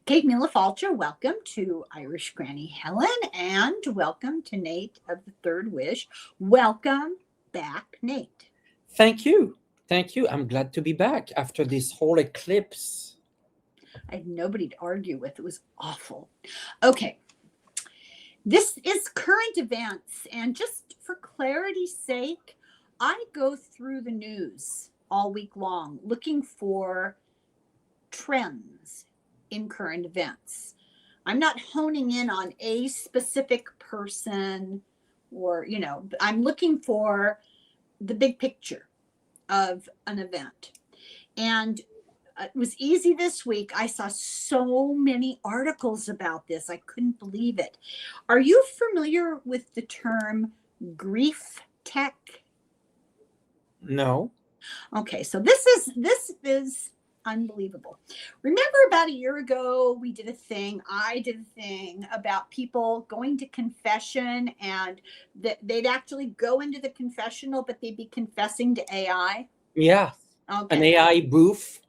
Kate Mila Falcher, welcome to Irish Granny Helen, and welcome to Nate of the Third Wish. Welcome back, Nate. Thank you. Thank you. I'm glad to be back after this whole eclipse. I had nobody to argue with. It was awful. Okay, this is current events, and just for clarity's sake, I go through the news all week long looking for trends in current events. I'm not honing in on a specific person or, I'm looking for the big picture of an event. And it was easy this week. I saw so many articles about this. I couldn't believe it. Are you familiar with the term grief tech? No. Okay, so this is unbelievable. Remember about a year ago, I did a thing about people going to confession, and that they'd actually go into the confessional, but they'd be confessing to AI. Yeah. Okay. An AI booth.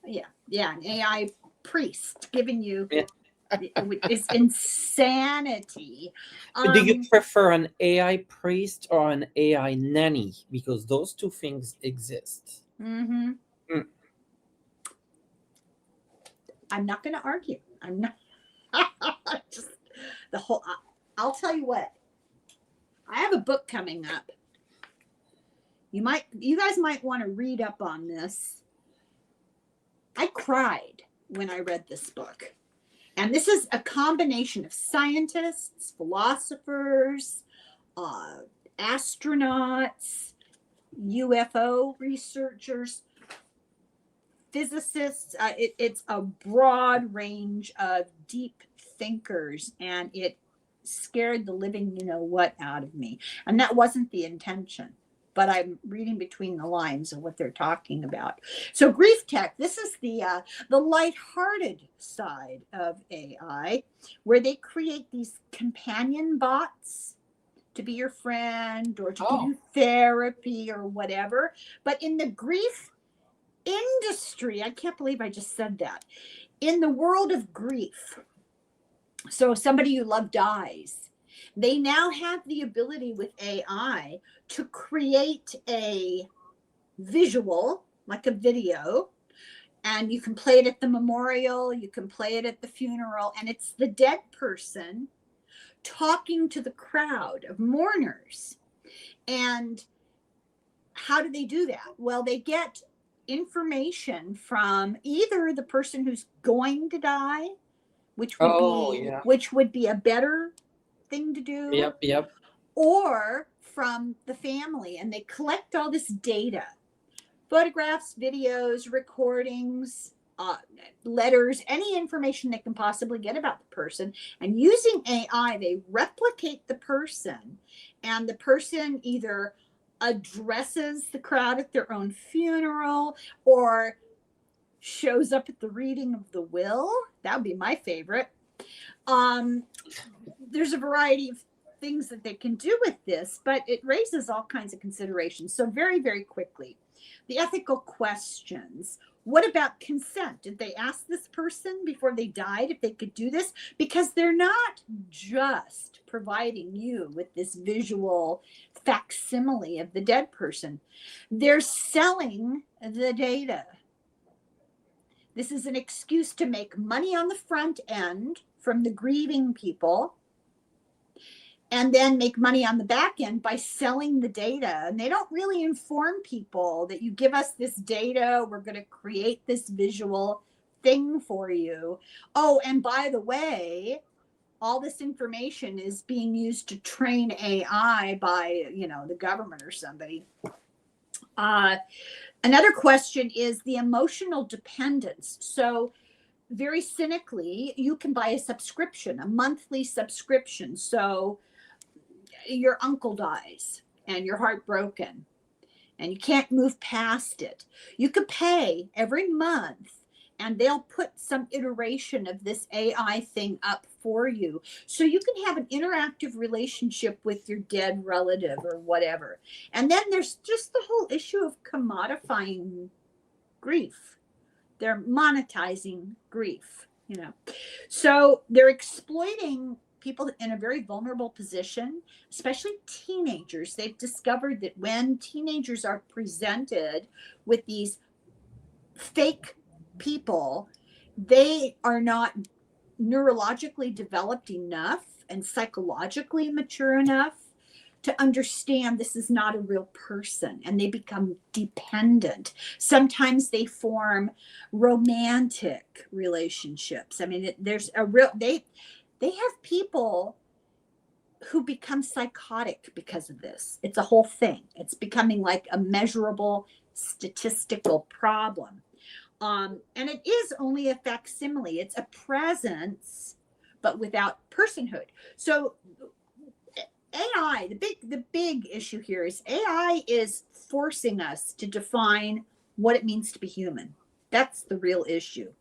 Yeah, an AI priest giving you Yeah. it's insanity. Do you prefer an AI priest or an AI nanny? Because those two things exist. Mm-hmm. I'm not going to argue. I'm not. Just the whole. I'll tell you what. I have a book coming up. You guys might want to read up on this. I cried when I read this book. And this is a combination of scientists, philosophers, astronauts, UFO researchers, physicists. It's a broad range of deep thinkers, and it scared the living what out of me. And that wasn't the intention, but I'm reading between the lines of what they're talking about. So grief tech, this is the lighthearted side of AI, where they create these companion bots to be your friend or to give you therapy or whatever. But in the grief industry, I can't believe I just said that. In the world of grief, so somebody you love dies, they now have the ability with AI to create a visual, like a video, and you can play it at the memorial, you can play it at the funeral, and it's the dead person talking to the crowd of mourners. And how do they do that? Well, they get information from either the person who's going to die, which would be a better thing to do. Yep. Or from the family, and they collect all this data, photographs, videos, recordings, letters, any information they can possibly get about the person. And using AI, they replicate the person, and the person either addresses the crowd at their own funeral or shows up at the reading of the will. That would be my favorite. There's a variety of things that they can do with this, but it raises all kinds of considerations. So very, very quickly, the ethical questions. What about consent? Did they ask this person before they died if they could do this? Because they're not just providing you with this visual facsimile of the dead person. They're selling the data. This is an excuse to make money on the front end from the grieving people, and then make money on the back end by selling the data. And they don't really inform people that you give us this data, we're going to create this visual thing for you. Oh, and by the way, all this information is being used to train AI by, the government or somebody. Another question is the emotional dependence. So very cynically, you can buy a subscription, a monthly subscription. So your uncle dies and you're heartbroken and you can't move past it. You could pay every month and they'll put some iteration of this AI thing up for you. So you can have an interactive relationship with your dead relative or whatever. And then there's just the whole issue of commodifying grief. They're monetizing grief. you know. So they're exploiting people in a very vulnerable position, especially teenagers. They've discovered that when teenagers are presented with these fake people, they are not neurologically developed enough and psychologically mature enough to understand this is not a real person, and they become dependent. Sometimes they form romantic relationships. I mean, there's a real they have people who become psychotic because of this. It's a whole thing. It's becoming like a measurable statistical problem. And it is only a facsimile. It's a presence, but without personhood. So AI, the big issue here is AI is forcing us to define what it means to be human. That's the real issue.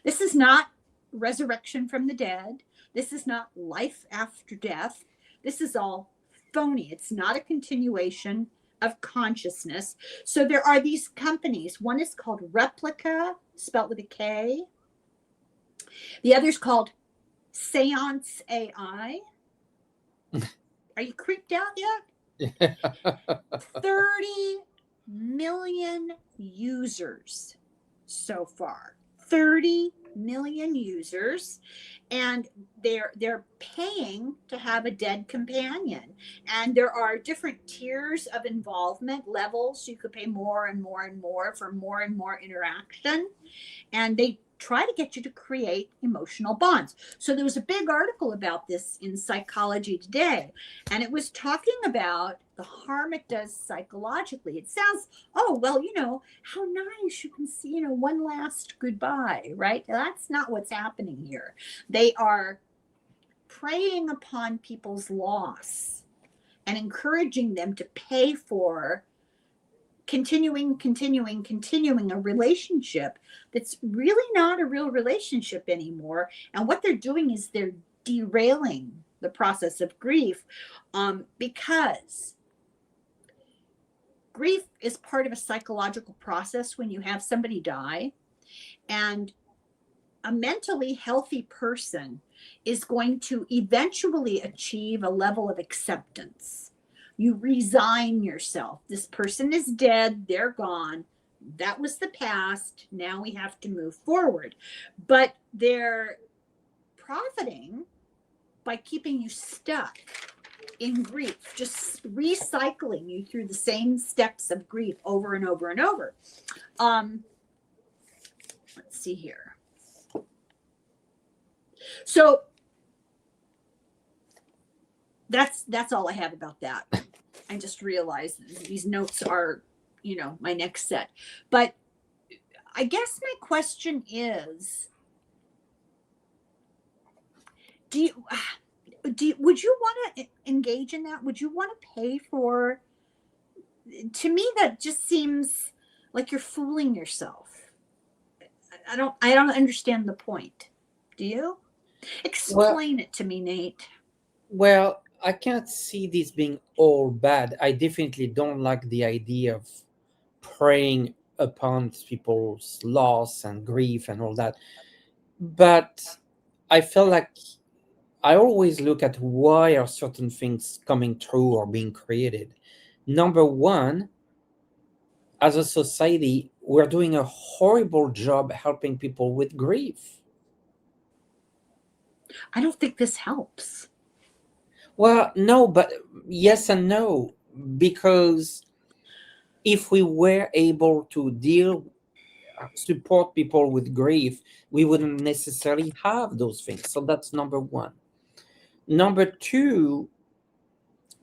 This is not resurrection from the dead. This is not life after death. This is all phony. It's not a continuation of consciousness. So there are these companies. One is called Replica, spelled with a K. The other is called Seance AI. Are you creeped out yet? 30 million users so far. 30 million users, and they're paying to have a dead companion. And there are different tiers of involvement levels. You could pay more and more and more for more and more interaction, and they try to get you to create emotional bonds. So there was a big article about this in Psychology Today, and it was talking about the harm it does psychologically. It sounds, oh, well, how nice, you can see, one last goodbye, right? That's not what's happening here. They are preying upon people's loss and encouraging them to pay for continuing a relationship that's really not a real relationship anymore. And what they're doing is they're derailing the process of grief, because grief is part of a psychological process when you have somebody die. And a mentally healthy person is going to eventually achieve a level of acceptance. You resign yourself. This person is dead. They're gone. That was the past. Now we have to move forward. But they're profiting by keeping you stuck in grief, just recycling you through the same steps of grief over and over and over. Let's see here. So that's all I have about that. I just realized these notes are, my next set. But I guess my question is, would you want to engage in that? Would you want to pay for? To me, that just seems like you're fooling yourself. I don't understand the point. Do you? Explain it to me, Nate. Well, I can't see this being all bad. I definitely don't like the idea of preying upon people's loss and grief and all that. But I feel like I always look at why are certain things coming true or being created. Number one, as a society, we're doing a horrible job helping people with grief. I don't think this helps. Well, no, but yes and no, because if we were able to support people with grief, we wouldn't necessarily have those things. So that's number one. Number two,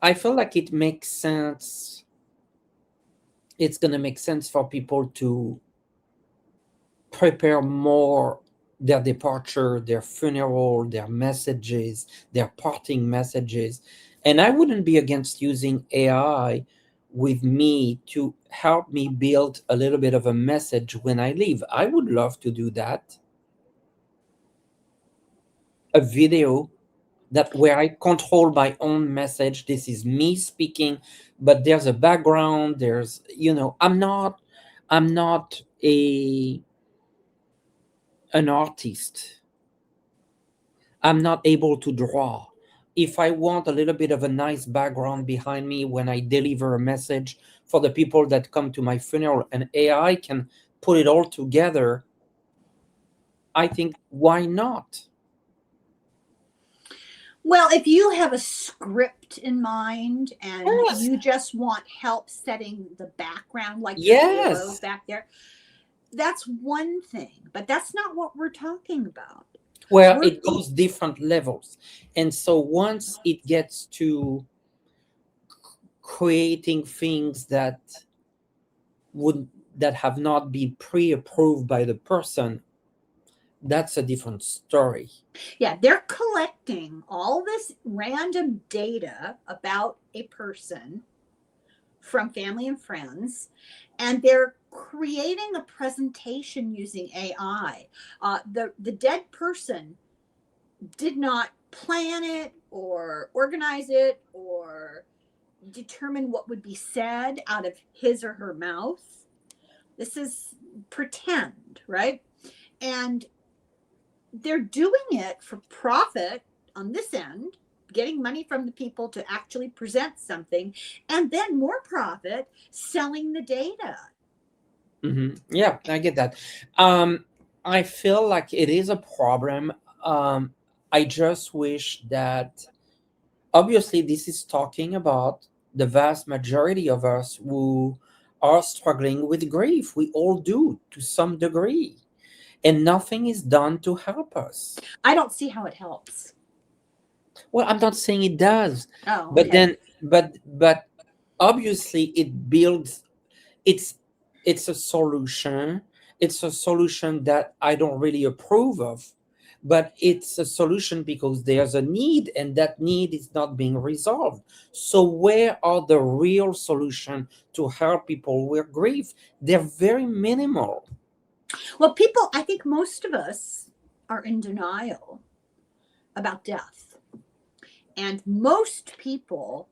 I feel like it makes sense. It's going to make sense for people to prepare more their departure, their funeral, their messages, their parting messages. And I wouldn't be against using AI with me to help me build a little bit of a message when I leave. I would love to do that. A video that where I control my own message. This is me speaking, but there's a background. There's, I'm not an artist. I'm not able to draw. If I want a little bit of a nice background behind me when I deliver a message for the people that come to my funeral, and AI can put it all together, I think, why not? Well, if you have a script in mind and Yes. you just want help setting the background, like your pillow Yes. back there, that's one thing, but that's not what we're talking about. Well, We're it goes different levels. And so once it gets to creating things would that have not been pre-approved by the person, that's a different story. Yeah, they're collecting all this random data about a person from family and friends, and they're creating a presentation using AI. The dead person did not plan it or organize it or determine what would be said out of his or her mouth. This is pretend, right? And they're doing it for profit on this end, getting money from the people to actually present something, and then more profit selling the data. Yeah, I get that. Um, I feel like it is a problem. I just wish that obviously this is talking about the vast majority of us who are struggling with grief. We all do to some degree, and nothing is done to help us. I don't see how it helps. Well, I'm not saying it does, Oh, but okay. then, but obviously it builds. It's it's a solution. It's a solution that I don't really approve of, but it's a solution because there's a need, and that need is not being resolved. So where are the real solution to help people with grief? They're very minimal. Well, people, I think most of us are in denial about death. And most people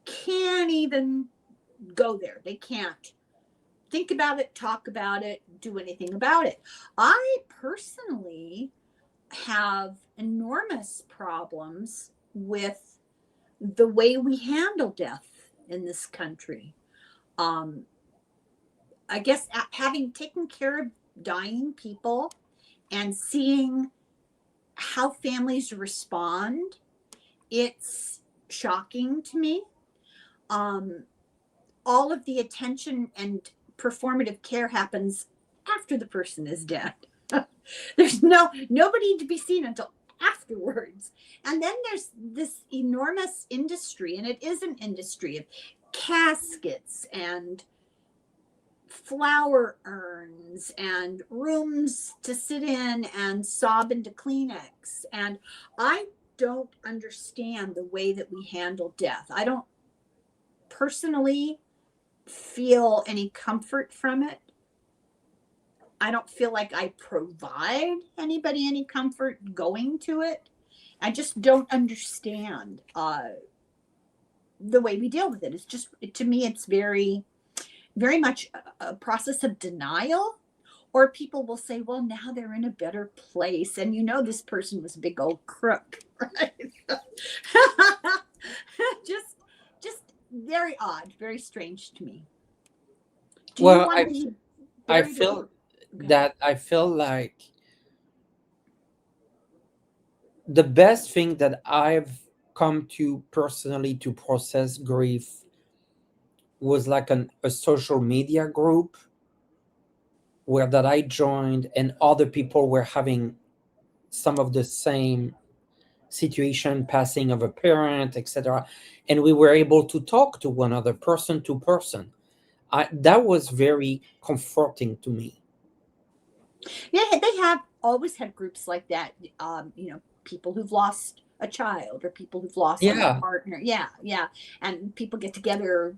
can't even go there. They can't think about it, talk about it, do anything about it. I personally have enormous problems with the way we handle death in this country. Um, I guess having taken care of dying people and seeing how families respond, it's shocking to me. Um, all of the attention and performative care happens after the person is dead. There's nobody to be seen until afterwards. And then there's this enormous industry, and it is an industry of caskets and flower urns and rooms to sit in and sob into Kleenex. And I don't understand the way that we handle death. I don't personally feel any comfort from it. I don't feel like I provide anybody any comfort going to it. I just don't understand the way we deal with it. It's just, to me, it's very much a process of denial. Or people will say, well, now they're in a better place. And this person was a big old crook, right? just, just very odd, very strange to me. Do you Well, want to be I buried with? feel Okay. that I feel like the best thing that I've come to personally to process grief was like a social media group where that I joined, and other people were having some of the same situation, passing of a parent, etc. And we were able to talk to one another, person to person. That was very comforting to me. Yeah, they have always had groups like that. People who've lost a child or people who've lost a Yeah, partner. Yeah, yeah. And people get together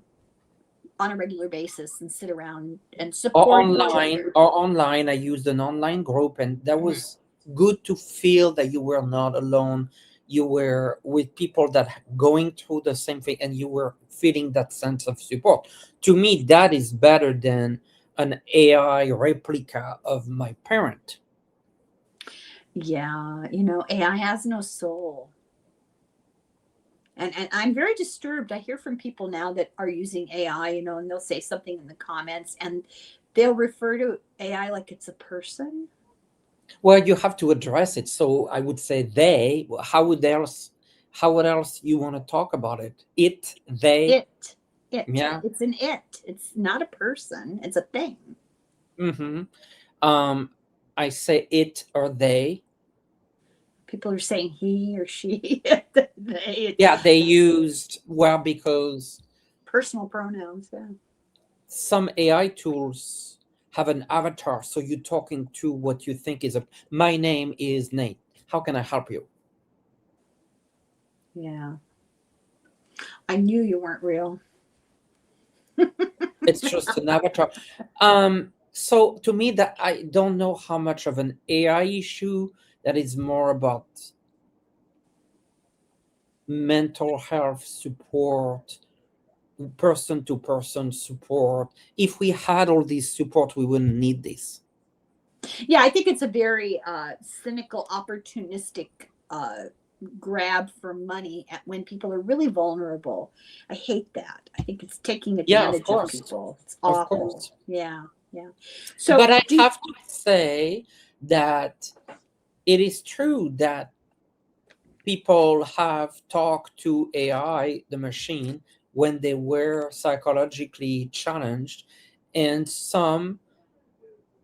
on a regular basis and sit around and support each other. or online. I used an online group, and that Mhm. was good to feel that you were not alone. You were with people that going through the same thing, and you were feeling that sense of support. To me, that is better than an AI replica of my parent. Yeah, AI has no soul. And I'm very disturbed. I hear from people now that are using AI, and they'll say something in the comments and they'll refer to AI like it's a person. Well, you have to address it. So I would say they. How would else you want to talk about it? It, they. It, it. Yeah. It's an it. It's not a person. It's a thing. Mm-hmm. Um, I say it or they. People are saying he or she. They, Yeah, they used, well, because personal pronouns. Yeah. some AI tools have an avatar, so you're talking to what you think is a. My name is Nate. How can I help you? Yeah. I knew you weren't real. It's just an avatar. So to me, that I don't know how much of an AI issue that is more about mental health support, person to person support. If we had all this support, we wouldn't need this. Yeah, I think it's a very cynical, opportunistic grab for money when people are really vulnerable. I hate that. I think it's taking Yeah, of advantage of course, people. It's of awful. course. Yeah, yeah. But So I do have to say that it is true that people have talked to AI, the machine, when they were psychologically challenged, and some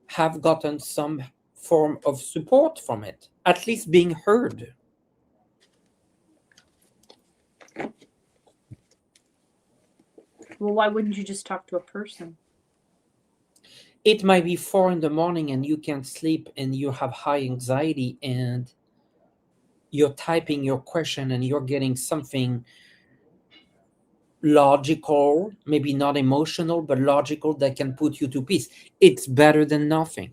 have gotten some form of support from it, at least being heard. well, why wouldn't you just talk to a person? It might be 4 in the morning and you can't sleep and you have high anxiety and you're typing your question and you're getting something logical, maybe not emotional, but logical that can put you to peace. It's better than nothing.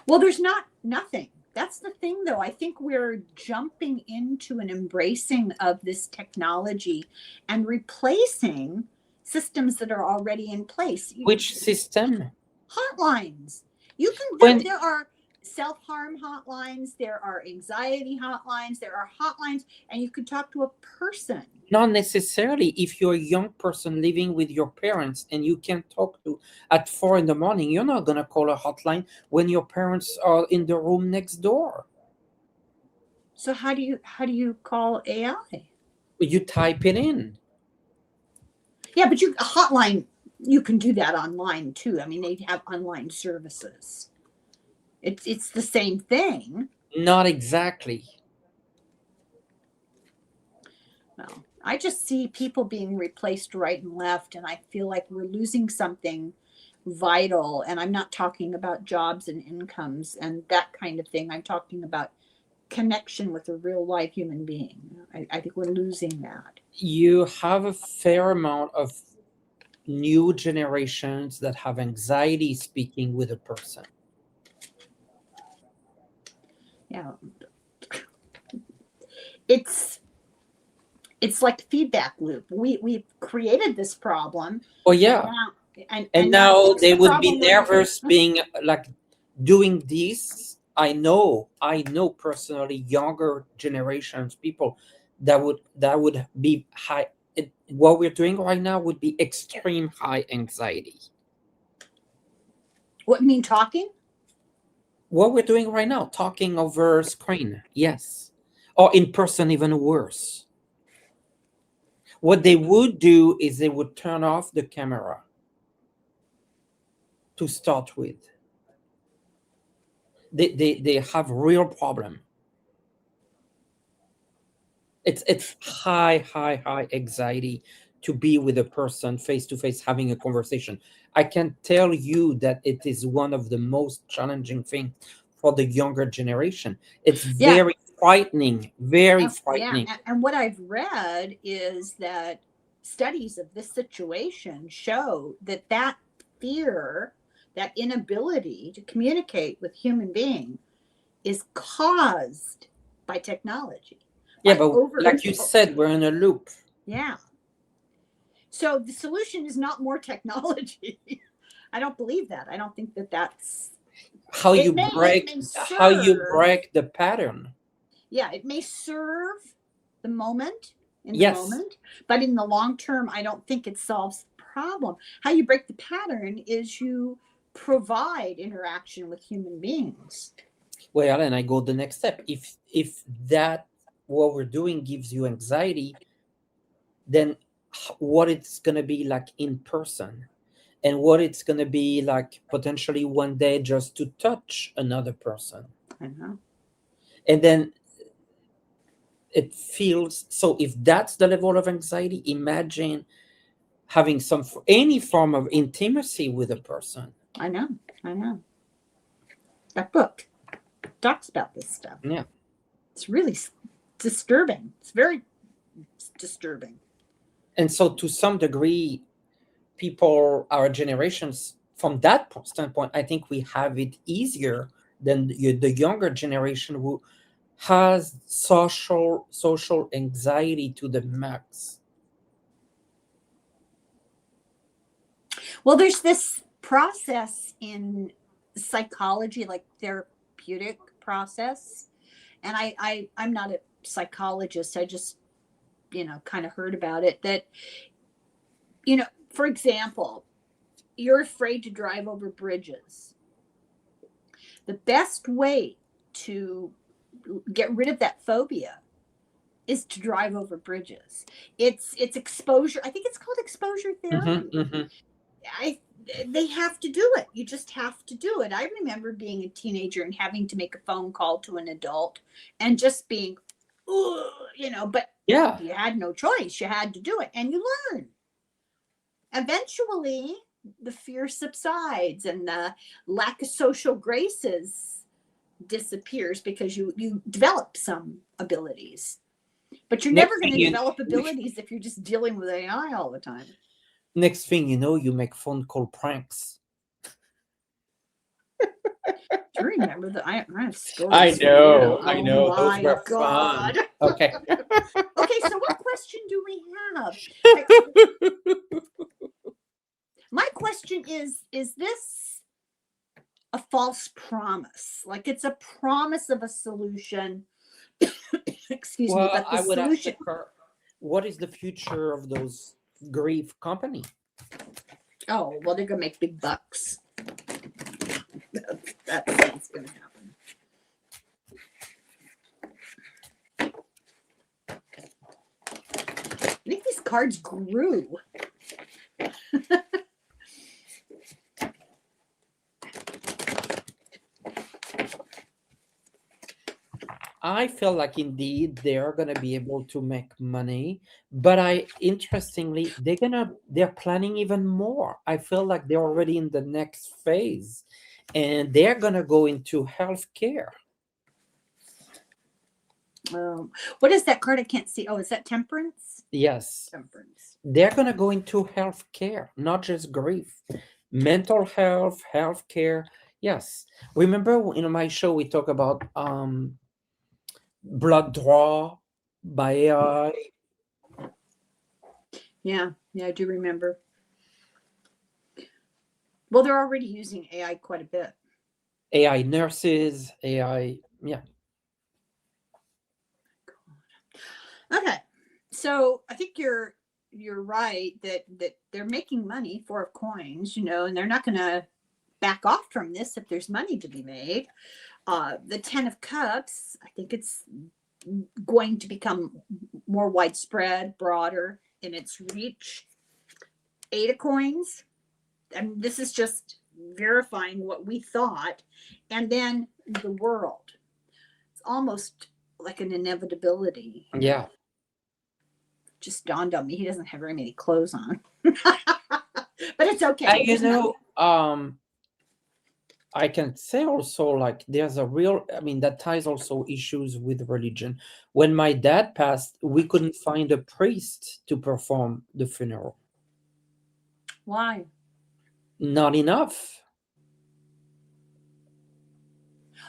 Well, there's not nothing. That's the thing, though. I think we're jumping into an embracing of this technology and replacing systems that are already in place. Which system? Hotlines. You can When there are self-harm hotlines, there are anxiety hotlines, there are hotlines, and you could talk to a person. not necessarily, if you're a young person living with your parents and you can't talk to at 4 in the morning, you're not gonna call a hotline when your parents are in the room next door. So how do you call AI? You type it in. Yeah, but a hotline, you can do that online too. I mean, they have online services. It's the same thing. Not exactly. Well, I just see people being replaced right and left, and I feel like we're losing something vital. And I'm not talking about jobs and incomes and that kind of thing. I'm talking about connection with a real life human being. I think we're losing that. You have a fair amount of new generations that have anxiety speaking with a person. Yeah, it's it's like feedback loop. We've created this problem, Oh and yeah. now And and now to now fix they the would be problem, nervous being like doing this. I know personally younger generations people that would be high. What we're doing right now would be extreme high anxiety. what mean talking? What we're doing right now, talking over screen, yes, or in person, even worse. What they would do is they would turn off the camera to start with. They have real problem. It's high anxiety to be with a person face to face having a conversation. I can tell you that it is one of the most challenging things for the younger generation. It's Yeah, very yeah. frightening. And what I've read is that studies of this situation show that fear, that inability to communicate with human being, is caused by technology, Yeah, by but over. like you said, we're in a loop. Yeah. So the solution is not more technology. I don't believe that. I don't think that that's. how It you may break serve. the pattern. Yeah, it may serve the moment in the Yes. moment, but in the long term, I don't think it solves the problem. How you break the pattern is you provide interaction with human beings. Well, and I go the next step. If that what we're doing gives you anxiety, then what it's gonna be like in person, and what it's gonna be like potentially one day just to touch another person, I know. and then it feels so. If that's the level of anxiety, imagine having any form of intimacy with a person. I know. I know. That book talks about this stuff. Yeah. It's really disturbing. It's very disturbing. And so to some degree, people, our generations, from that standpoint, I think we have it easier than the younger generation who has social anxiety to the max. Well, there's this process in psychology, like therapeutic process, and I'm not a psychologist. I just kind of heard about it that for example, you're afraid to drive over bridges. The best way to get rid of that phobia is to drive over bridges. It's exposure. I think it's called exposure therapy. Mm-hmm. I They have to do it. You just have to do it. I remember being a teenager and having to make a phone call to an adult and just being, but Yeah. you had no choice. You had to do it, and you learn. Eventually, the fear subsides and the lack of social graces disappears because you develop some abilities. But you're never going to develop abilities if you're just dealing with AI all the time. Next thing you know, you make phone call pranks. Do you remember that? I have stories. I know. Oh Those my were God. fun. Okay. Okay, so what question do we have? My question is this a false promise? Like it's a promise of a solution. Excuse me, but the I would solution. ask her, what is the future of those grief company? Oh, well, they're gonna make big bucks. That's gonna happen. I think these cards grew. I feel like indeed they're gonna be able to make money, but interestingly they're planning even more. I feel like they're already in the next phase, and they're gonna go into healthcare. What is that card? I can't see. Oh, is that temperance? Yes, Temperance. they're gonna go into healthcare, not just grief, mental health, healthcare. Yes, remember in my show we talk about blood draw by AI. Yeah, I do remember. Well, they're already using AI quite a bit. AI nurses, AI, yeah. Okay, so I think you're right that they're making money for coins, and they're not going to back off from this if there's money to be made. The 10 of Cups, I think it's going to become more widespread, broader in its reach. 8 of Coins, and this is just verifying what we thought. And then the World. It's almost like an inevitability. Yeah. Just dawned on me he doesn't have very many clothes on. But it's okay. I can say also, like, there's that ties also issues with religion. When my dad passed, we couldn't find a priest to perform the funeral. Why? Not enough.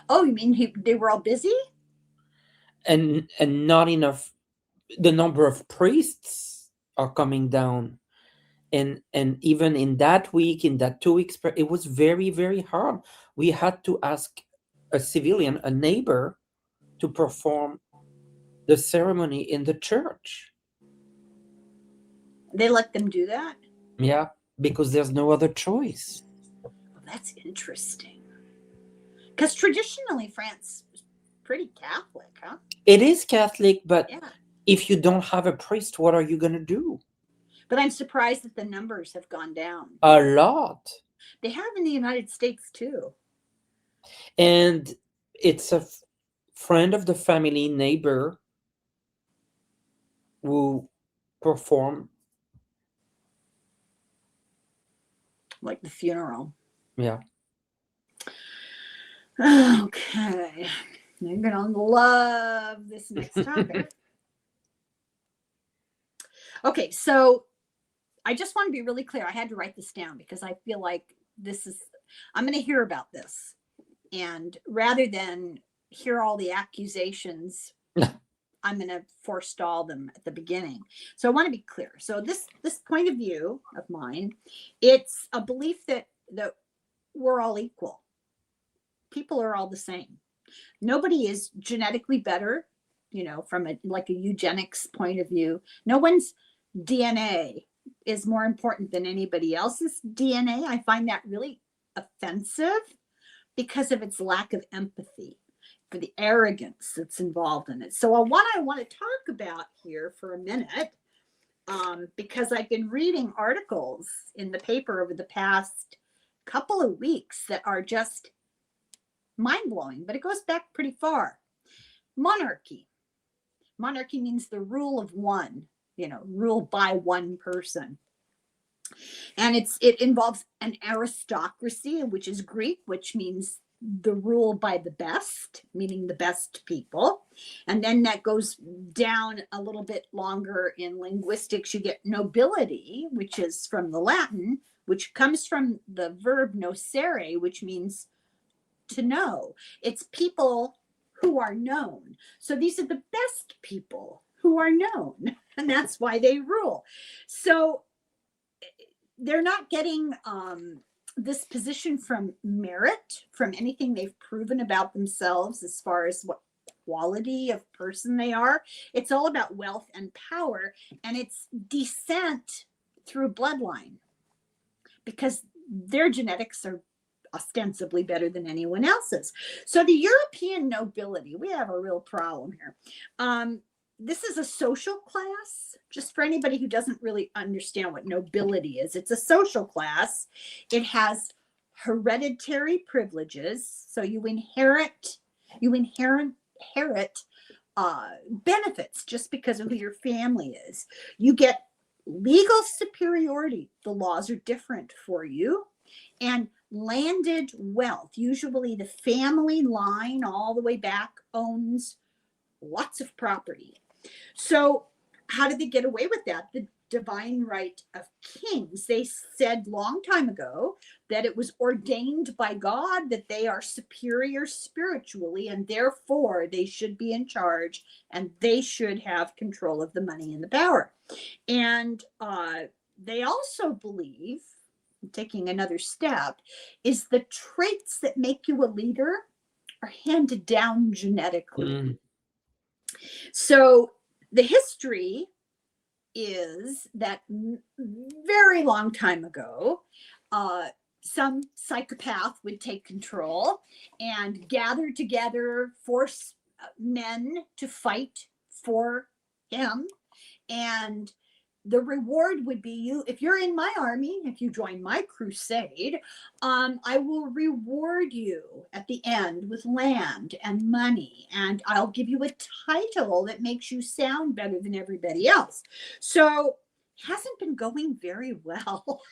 Oh, you mean they were all busy? And not enough. The number of priests are coming down. And even in that week, in that 2 weeks, it was very, very hard. We had to ask a civilian, a neighbor, to perform the ceremony in the church. They let them do that? Yeah, because there's no other choice. Well, that's interesting. Because traditionally, France is pretty Catholic, huh? It is Catholic, but Yeah. if you don't have a priest, what are you going to do? But I'm surprised that the numbers have gone down. A lot. They have in the United States too. And it's a friend of the family, neighbor, who perform. Like the funeral. Yeah. Okay. You're going to love this next topic. Okay, so I just want to be really clear. I had to write this down because I feel like I'm going to hear about this. And rather than hear all the accusations, I'm going to forestall them at the beginning. So I want to be clear. So this point of view of mine, it's a belief that we're all equal. People are all the same. Nobody is genetically better, from a eugenics point of view. No one's DNA is more important than anybody else's DNA. I find that really offensive because of its lack of empathy, for the arrogance that's involved in it. So what I want to talk about here for a minute, because I've been reading articles in the paper over the past couple of weeks that are just mind-blowing, but it goes back pretty far. Monarchy. Monarchy means the rule of one, rule by one person. And it involves an aristocracy, which is Greek, which means the rule by the best, meaning the best people. And then that goes down a little bit longer in linguistics. You get nobility, which is from the Latin, which comes from the verb nocere, which means to know. It's people who are known. So these are the best people who are known, and that's why they rule. So they're not getting this position from merit, from anything they've proven about themselves as far as what quality of person they are. It's all about wealth and power, and it's descent through bloodline, because their genetics are ostensibly better than anyone else's. So the European nobility, we have a real problem here. This is a social class, just for anybody who doesn't really understand what nobility is. It's a social class. It has hereditary privileges. So you inherit benefits just because of who your family is. You get legal superiority. The laws are different for you. And landed wealth. Usually the family line all the way back owns lots of property. So how did they get away with that? The divine right of kings. They said long time ago that it was ordained by God that they are superior spiritually, and therefore they should be in charge and they should have control of the money and the power. And they also believe, taking another step, is the traits that make you a leader are handed down genetically. So the history is that very long time ago, some psychopath would take control and gather together, force men to fight for him. And the reward would be if you're in my army, if you join my crusade, I will reward you at the end with land and money, and I'll give you a title that makes you sound better than everybody else. So it hasn't been going very well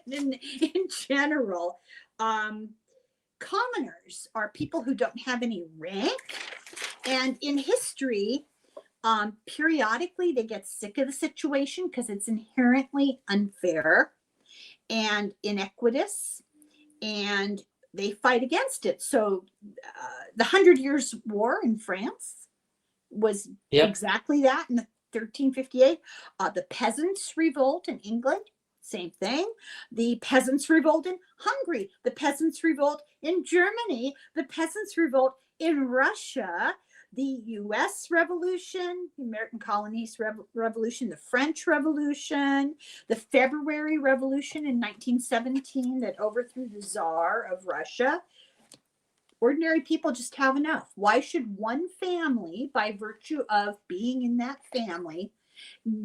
in general. Commoners are people who don't have any rank, and in history, periodically they get sick of the situation because it's inherently unfair and inequitous, and they fight against it. So the 100 Years' War in France was exactly that in 1358. The Peasants' Revolt in England, same thing. The peasants' revolt in Hungary, the peasants' revolt in Germany, the peasants' revolt in Russia, the US Revolution, the American Colonies Revolution, the French Revolution, the February Revolution in 1917 that overthrew the Tsar of Russia. Ordinary people just have enough. Why should one family, by virtue of being in that family,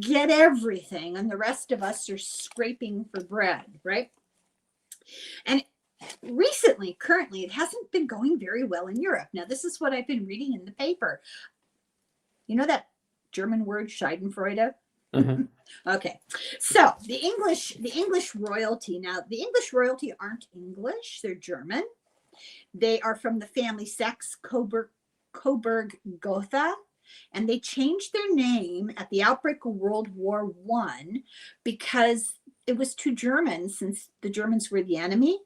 get everything and the rest of us are scraping for bread, right? And recently, currently, it hasn't been going very well in Europe. Now, this is what I've been reading in the paper. You know that German word Schadenfreude? Mhm. Okay, so the English royalty. Now, the English royalty aren't English; they're German. They are from the family Saxe-Coburg-Gotha, and they changed their name at the outbreak of World War I because it was too German, since the Germans were the enemy.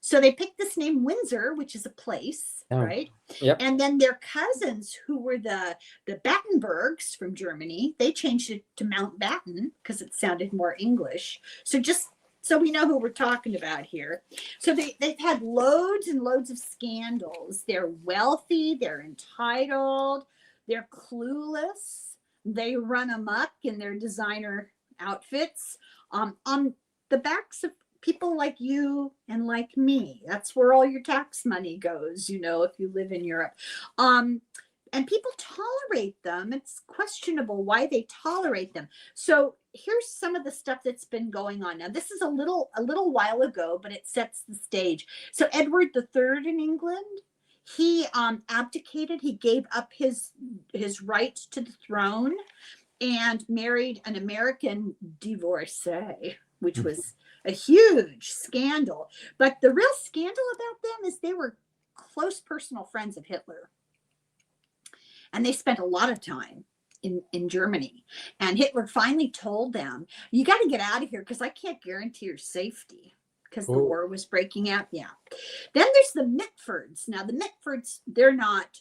So they picked this name Windsor, which is a place, Oh. right? Yep. And then their cousins, who were the Battenbergs from Germany, they changed it to Mountbatten because it sounded more English. So just so we know who we're talking about here. So they've had loads and loads of scandals. They're wealthy, they're entitled, they're clueless, they run amok in their designer outfits on the backs of people like you and like me. That's where all your tax money goes, you know, if you live in Europe. And people tolerate them. It's questionable why they tolerate them. So here's some of the stuff that's been going on. Now, this is a little while ago, but it sets the stage. So Edward the Third in England, he abdicated. He gave up his right to the throne and married an American divorcee, which was a huge scandal. But the real scandal about them is they were close personal friends of Hitler. And they spent a lot of time in Germany. And Hitler finally told them, you got to get out of here because I can't guarantee your safety, because the war was breaking out. Yeah. Then there's the Mitfords. Now, the Mitfords, they're not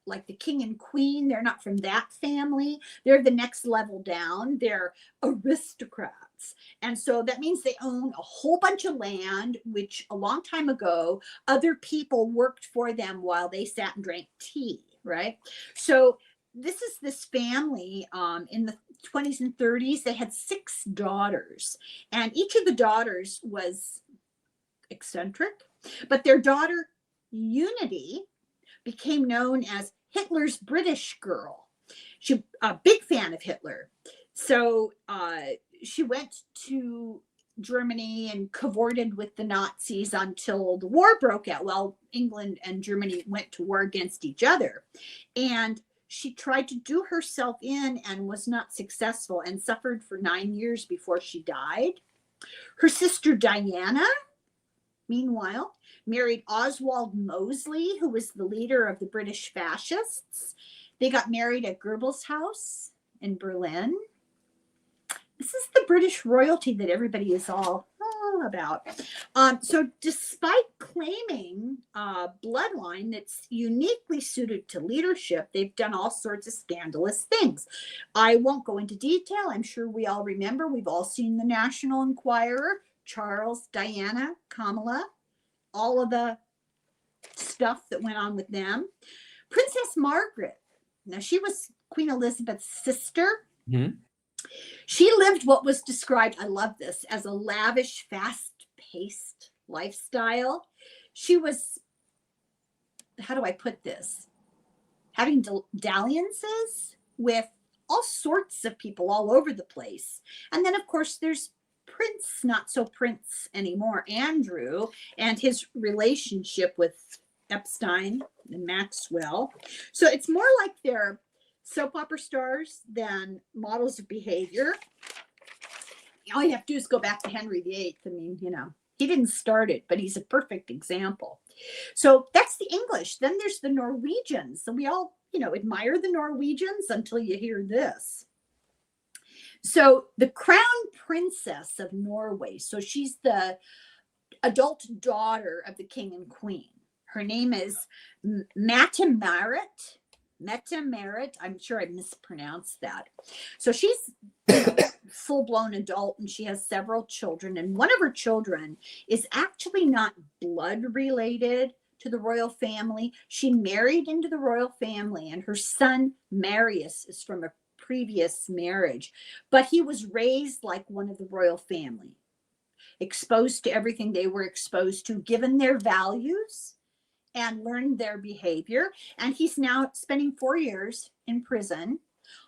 like the king and queen. They're not from that family. They're the next level down. They're aristocrats. And so that means they own a whole bunch of land, which a long time ago, other people worked for them while they sat and drank tea, right? So this is this family in the 20s and 30s. They had 6 daughters, and each of the daughters was eccentric, but their daughter Unity became known as Hitler's British girl. She a big fan of Hitler. So she went to Germany and cavorted with the Nazis until the war broke out. Well, England and Germany went to war against each other. And she tried to do herself in and was not successful and suffered for 9 years before she died. Her sister Diana, meanwhile, married Oswald Mosley, who was the leader of the British fascists. They got married at Goebbels' house in Berlin. This is the British royalty that everybody is all about. So despite claiming a bloodline that's uniquely suited to leadership, they've done all sorts of scandalous things. I won't go into detail. I'm sure we all remember. We've all seen the National Enquirer, Charles, Diana, Kamala, all of the stuff that went on with them. Princess Margaret. Now, she was Queen Elizabeth's sister. Mm-hmm. She lived what was described, I love this, as a lavish, fast-paced lifestyle. She was, how do I put this? Having dalliances with all sorts of people all over the place. And then, of course, there's Prince, not so Prince anymore, Andrew, and his relationship with Epstein and Maxwell. So it's more like they're soap opera stars than models of behavior. All you have to do is go back to Henry VIII. I mean, you know, he didn't start it, but he's a perfect example. So that's the English. Then there's the Norwegians. So we all, you know, admire the Norwegians until you hear this. So the crown princess of Norway. So she's the adult daughter of the king and queen. Her name is Mette-Marit. Meta Merritt. I'm sure I mispronounced that. So she's full-blown adult, and she has several children. And one of her children is actually not blood related to the royal family. She married into the royal family, and her son Marius is from a previous marriage, but he was raised like one of the royal family, exposed to everything they were exposed to, given their values and learned their behavior. And he's now spending 4 years in prison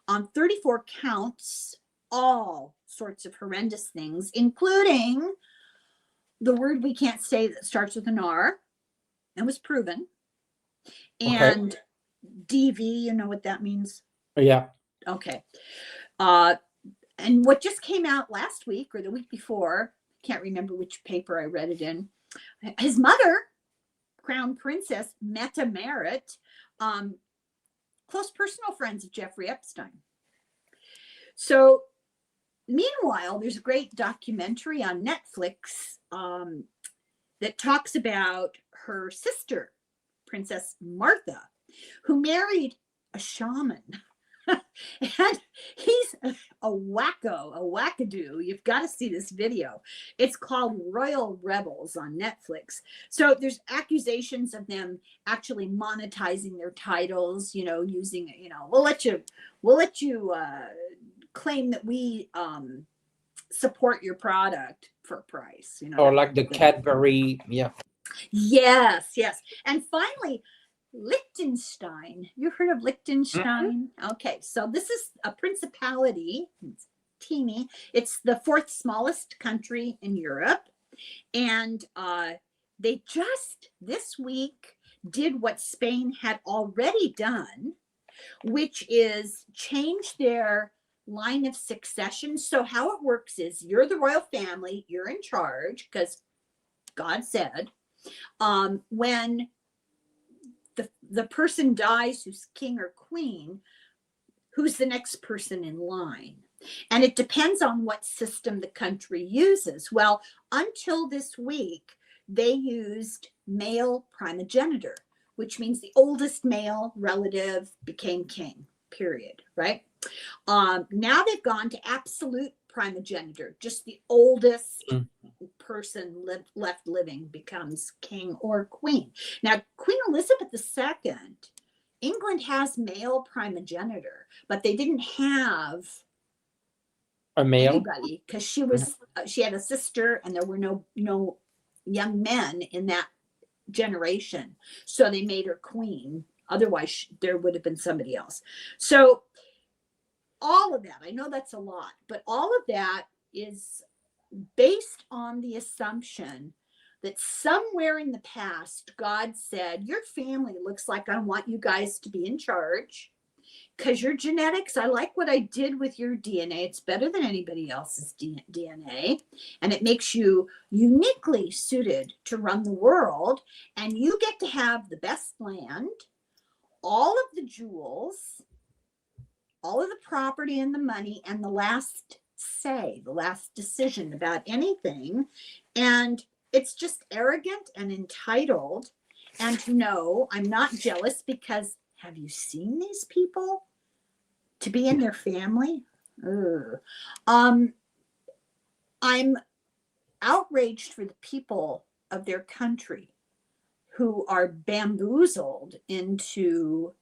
on 34 counts, all sorts of horrendous things, including the word we can't say that starts with an R and was proven. And DV, you know what that means? Yeah. Okay. And what just came out last week or the week before, can't remember which paper I read it in, his mother, Crown Princess Meta Merritt, close personal friends of Jeffrey Epstein. So meanwhile, there's a great documentary on Netflix that talks about her sister, Princess Martha, who married a shaman. And he's a wacko, a wackadoo. You've got to see this video. It's called Royal Rebels on Netflix. So there's accusations of them actually monetizing their titles, using, we'll let you claim that we support your product for a price, Or like the Cadbury, yeah. Yes. And finally, Liechtenstein. You heard of Liechtenstein? Mm-hmm. Okay, so this is a principality. It's teeny. It's the 4th smallest country in Europe. And they just this week did what Spain had already done, which is change their line of succession. So how it works is you're the royal family, you're in charge because God said. When the person dies who's king or queen, who's the next person in line? And it depends on what system the country uses. Well, until this week, they used male primogeniture, which means the oldest male relative became king, period, right? Now they've gone to absolute primogeniture. Just the oldest person left living becomes king or queen. Now, Queen Elizabeth II, England has male primogeniture, but they didn't have a male anybody because she had a sister, and there were no young men in that generation, so they made her queen. Otherwise, there would have been somebody else. So all of that, I know that's a lot, but all of that is based on the assumption that somewhere in the past, God said, your family looks like I want you guys to be in charge because your genetics, I like what I did with your DNA. It's better than anybody else's DNA. And it makes you uniquely suited to run the world. And you get to have the best land, all of the jewels, all of the property and the money, and the last say, the last decision about anything. And it's just arrogant and entitled. And no, I'm not jealous because have you seen these people? To be in their family? I'm outraged for the people of their country who are bamboozled into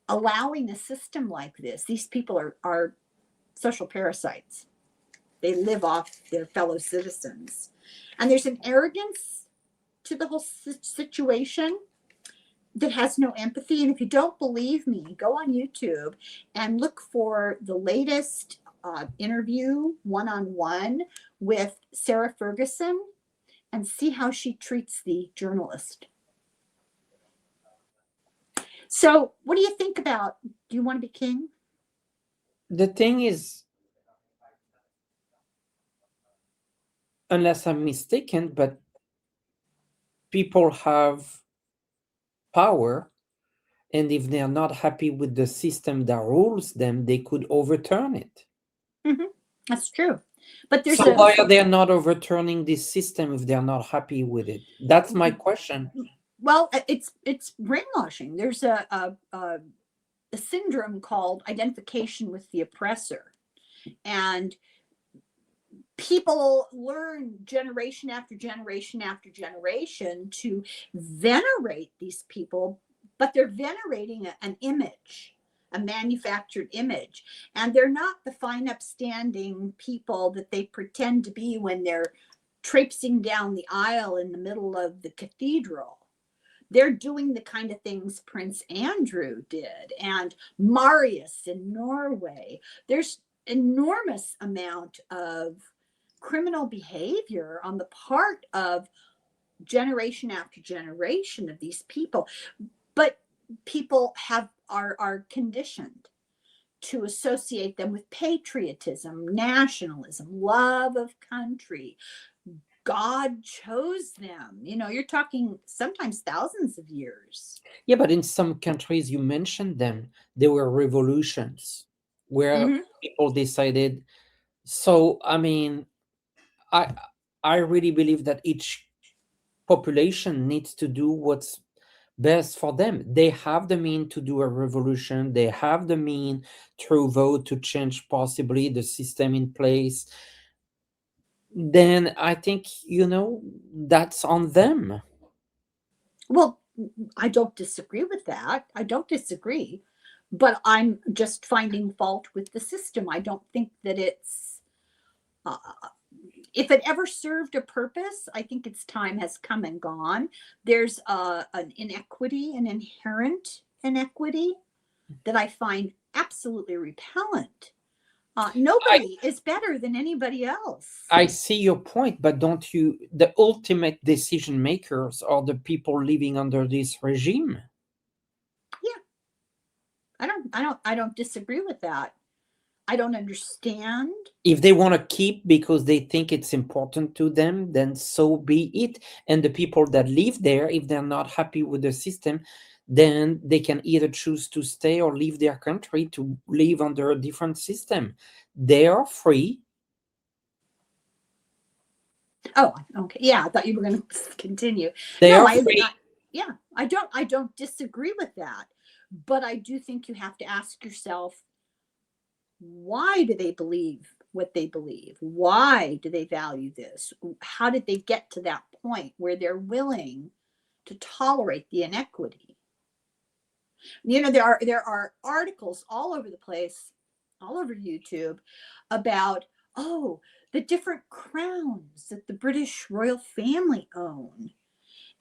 allowing a system like this. These people are social parasites. They live off their fellow citizens. And there's an arrogance to the whole situation that has no empathy. And if you don't believe me, go on YouTube and look for the latest interview one-on-one with Sarah Ferguson and see how she treats the journalist. So what do you think about, do you want to be king? The thing is, unless I'm mistaken, but people have power, and if they are not happy with the system that rules them, they could overturn it. Mm-hmm. That's true. But there's why are they not overturning this system if they're not happy with it? That's my question. Well, it's brainwashing. There's a a syndrome called identification with the oppressor. And people learn generation after generation after generation to venerate these people, but they're venerating an image, a manufactured image. And they're not the fine, upstanding people that they pretend to be when they're traipsing down the aisle in the middle of the cathedral. They're doing the kind of things Prince Andrew did and Marius in Norway. There's enormous amount of criminal behavior on the part of generation after generation of these people, but people are conditioned to associate them with patriotism, nationalism, love of country. God chose them. You're talking sometimes thousands of years. Yeah, but in some countries, you mentioned them, there were revolutions where Mm-hmm. people decided. So, I mean, I I really believe that each population needs to do what's best for them. They have the mean to do a revolution. They have the mean through vote to change possibly the system in place. Then I think, that's on them. Well, I don't disagree with that. I don't disagree. But I'm just finding fault with the system. I don't think that uh, if it ever served a purpose, I think its time has come and gone. There's an inequity, an inherent inequity that I find absolutely repellent. Nobody is better than anybody else. I see your point, but don't you? The ultimate decision makers are the people living under this regime. Yeah, I don't disagree with that. I don't understand. If they want to keep because they think it's important to them, then so be it. And the people that live there, if they're not happy with the system, then they can either choose to stay or leave their country to live under a different system. They are free. Oh, okay. Yeah, I thought you were going to continue. They No, are free. yeah, I don't disagree with that. But I do think you have to ask yourself, why do they believe what they believe? Why do they value this? How did they get to that point where they're willing to tolerate the inequity? There are articles all over the place, all over YouTube, about the different crowns that the British royal family own.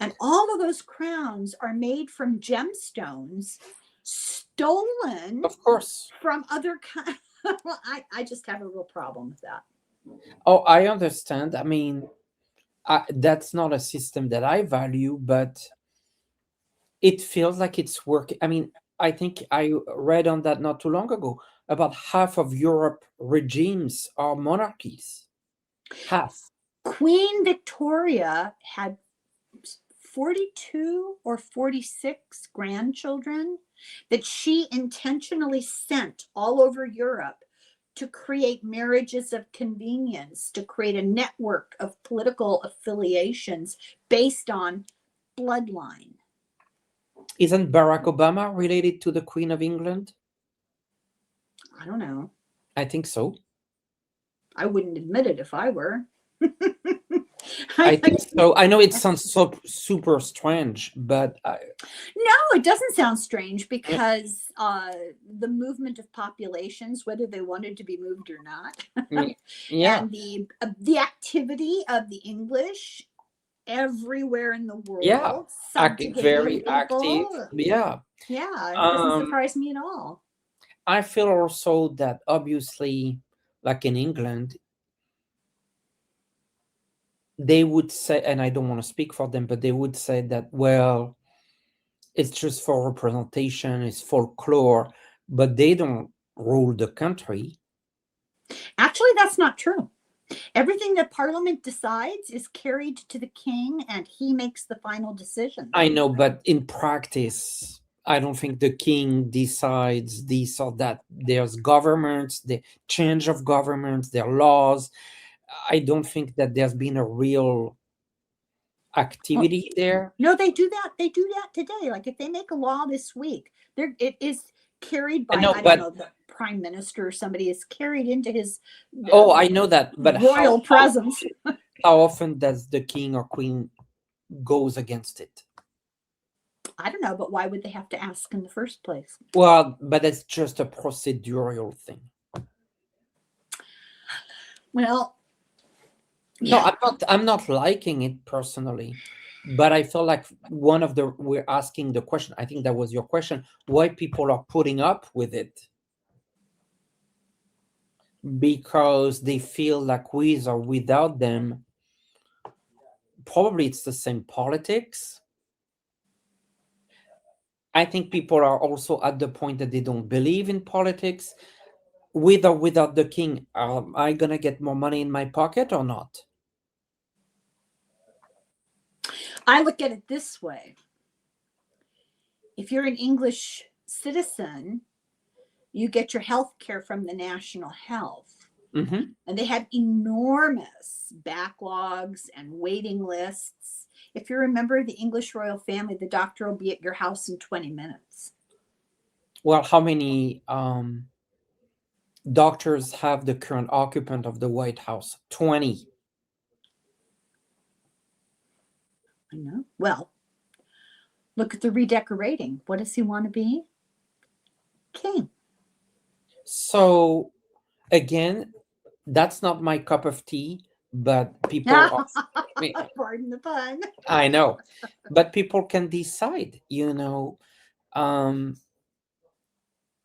And all of those crowns are made from gemstones stolen Of course. from other countries. Well, I just have a real problem with that. Oh, I understand. I mean, that's not a system that I value, but it feels like it's working. I mean, I think I read on that not too long ago. About half of Europe regimes are monarchies. Half. Queen Victoria had 42 or 46 grandchildren that she intentionally sent all over Europe to create marriages of convenience, to create a network of political affiliations based on bloodline. Isn't Barack Obama related to the Queen of England? I don't know. I think so. I wouldn't admit it if I were. I think so. I know it sounds so super strange, but No, it doesn't sound strange because the movement of populations, whether they wanted to be moved or not, yeah, and the activity of the English everywhere in the world, yeah, subjugating very people. active. Yeah, Yeah, it doesn't surprise me at all. I feel also that obviously, like in England, they would say, and I don't want to speak for them, but they would say that, well, it's just for representation, it's folklore, but they don't rule the country. Actually, that's not true. Everything that Parliament decides is carried to the king, and he makes the final decision. I know, but in practice, I don't think the king decides this or that. There's governments, the change of governments, there are laws. I don't think that there's been a real activity there. No, they do that. They do that today. Like if they make a law this week, it is carried by, No, I don't but know, the prime minister or somebody is carried into his oh, I know that. But royal presence. how often does the king or queen goes against it? I don't know, but why would they have to ask in the first place? Well, but it's just a procedural thing. Well, No, yeah. I'm not liking it personally, but I feel like we're asking the question. I think that was your question. Why people are putting up with it? Because they feel like with or without them, probably it's the same politics. I think people are also at the point that they don't believe in politics. With or without the king, am I gonna get more money in my pocket or not? I look at it this way. If you're an English citizen, you get your health care from the national health. Mm-hmm. And they have enormous backlogs and waiting lists. If you're a member of the English royal family, the doctor will be at your house in 20 minutes. Well, how many doctors have the current occupant of the White House? 20. I know. Well, look at the redecorating. What does he want to be? King. So, again, that's not my cup of tea, but people are, Pardon the pun. I know, but people can decide, you know. Um,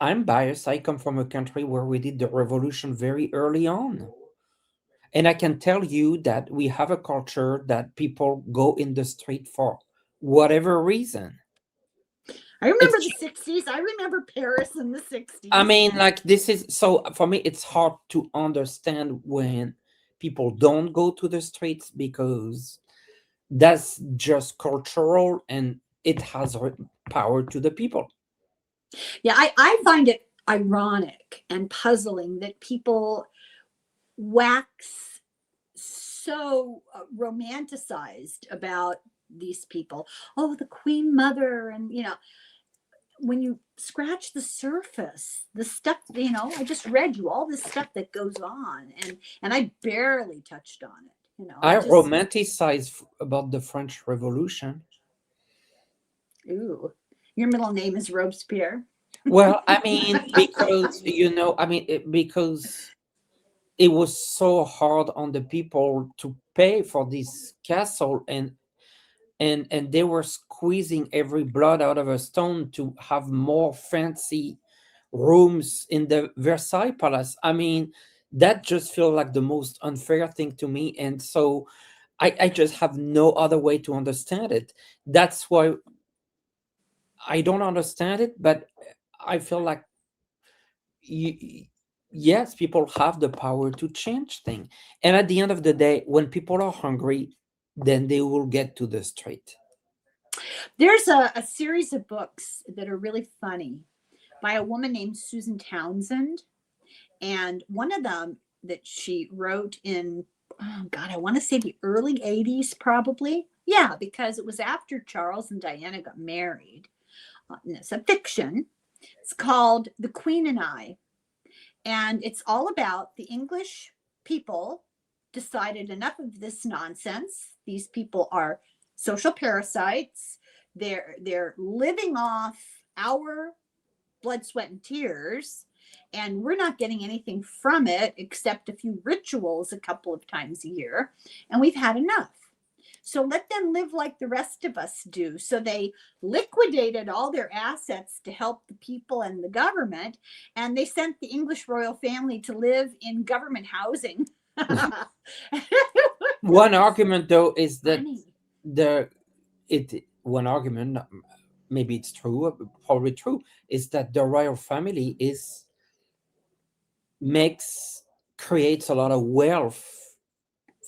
I'm biased. I come from a country where we did the revolution very early on. And I can tell you that we have a culture that people go in the street for whatever reason. I remember It's, the 60s. I remember Paris in the 60s. I mean, like, this is so for me, it's hard to understand when people don't go to the streets because that's just cultural and it has power to the people. Yeah, I find it ironic and puzzling that people wax so romanticized about these people. Oh, the Queen Mother, and when you scratch the surface, the stuff, I just read you all this stuff that goes on, and I barely touched on it. I just romanticize about the French Revolution. ooh, your middle name is Robespierre. Well, I mean, because because it was so hard on the people to pay for this castle, and they were squeezing every blood out of a stone to have more fancy rooms in the Versailles Palace. I mean, that just feels like the most unfair thing to me, and so I just have no other way to understand it. That's why I don't understand it, but I feel like you, yes, people have the power to change things. And at the end of the day, when people are hungry, then they will get to the street. There's a series of books that are really funny by a woman named Susan Townsend. And one of them that she wrote in, oh God, I want to say the early 80s, probably. Yeah, because it was after Charles and Diana got married. And it's a fiction. It's called The Queen and I. And it's all about the English people decided enough of this nonsense. These people are social parasites. They're living off our blood, sweat, and tears, and we're not getting anything from it except a few rituals a couple of times a year, and we've had enough. So let them live like the rest of us do. So they liquidated all their assets to help the people and the government, and they sent the English royal family to live in government housing. One argument, though, is that Funny. one argument, maybe it's true, probably true, is that the royal family creates a lot of wealth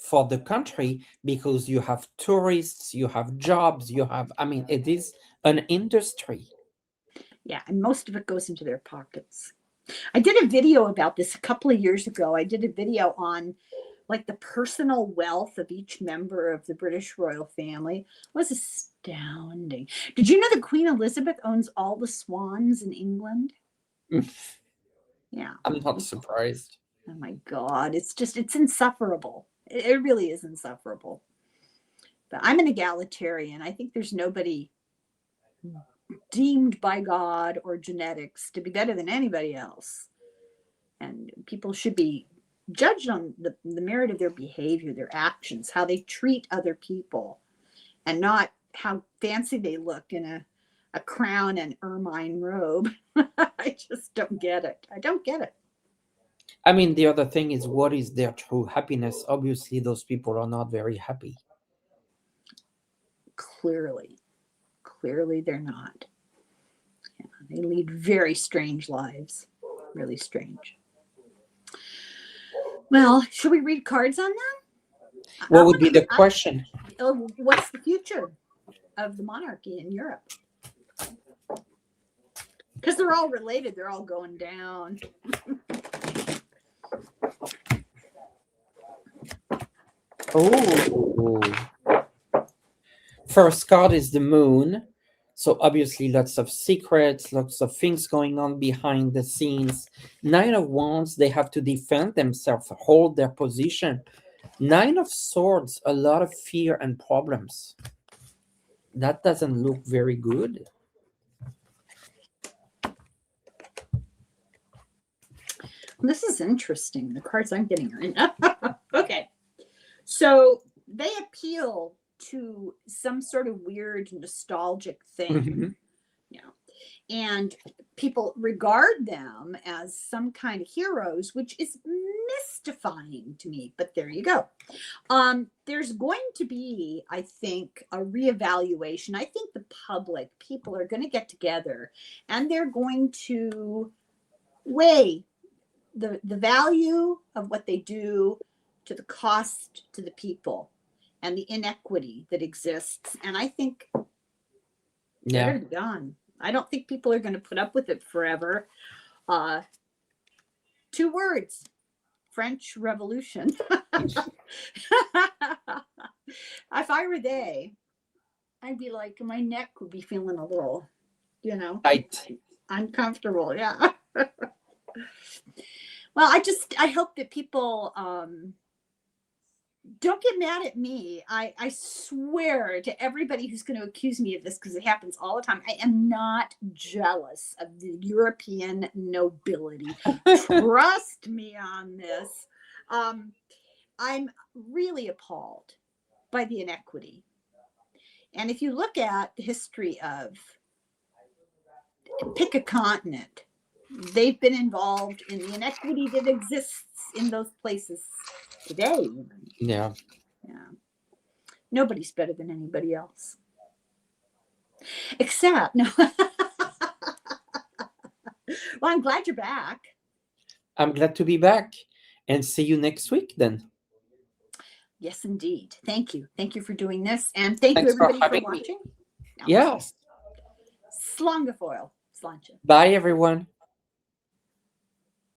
for the country because you have tourists, you have jobs, I mean, it is an industry. Yeah, and most of it goes into their pockets. I did a video about this a couple of years ago. I did a video on like the personal wealth of each member of the British royal family. It was astounding. Did you know that Queen Elizabeth owns all the swans in England? Yeah. I'm not surprised. Oh my God. It's insufferable. It really is insufferable. But I'm an egalitarian. I think there's nobody deemed by God or genetics to be better than anybody else. And people should be judged on the merit of their behavior, their actions, how they treat other people, and not how fancy they look in a crown and ermine robe. I just don't get it. I don't get it. I mean, the other thing is, what is their true happiness? Obviously, those people are not very happy. Clearly they're not. Yeah, they lead very strange lives. Really strange. Well, should we read cards on them? What would be the question? What's the future of the monarchy in Europe? Because they're all related. They're all going down. Oh. First card is the moon. So obviously lots of secrets, lots of things going on behind the scenes. Nine of Wands, they have to defend themselves, hold their position. Nine of Swords, a lot of fear and problems. That doesn't look very good. This is interesting. The cards I'm getting are okay. So they appeal to some sort of weird nostalgic thing. Mm-hmm. And people regard them as some kind of heroes, which is mystifying to me, but there you go. There's going to be, I think, a reevaluation. I think the public, people are going to get together and they're going to weigh the value of what they do to the cost to the people and the inequity that exists. And I think they're done. I don't think people are going to put up with it forever. 2 words: French Revolution. If I were they, I'd be like, my neck would be feeling a little, tight, uncomfortable. Yeah. Well, I hope that people don't get mad at me. I swear to everybody who's going to accuse me of this, because it happens all the time, I am not jealous of the European nobility. Trust me on this. I'm really appalled by the inequity. And if you look at the history of, pick a continent, they've been involved in the inequity that exists in those places today. Yeah. Nobody's better than anybody else. Except, no. Well, I'm glad you're back. I'm glad to be back, and see you next week then. Yes, indeed. Thank you. Thank you for doing this. And thank Thanks you, everybody, for watching. Yes. Slongafoil. Slancha. Bye, everyone.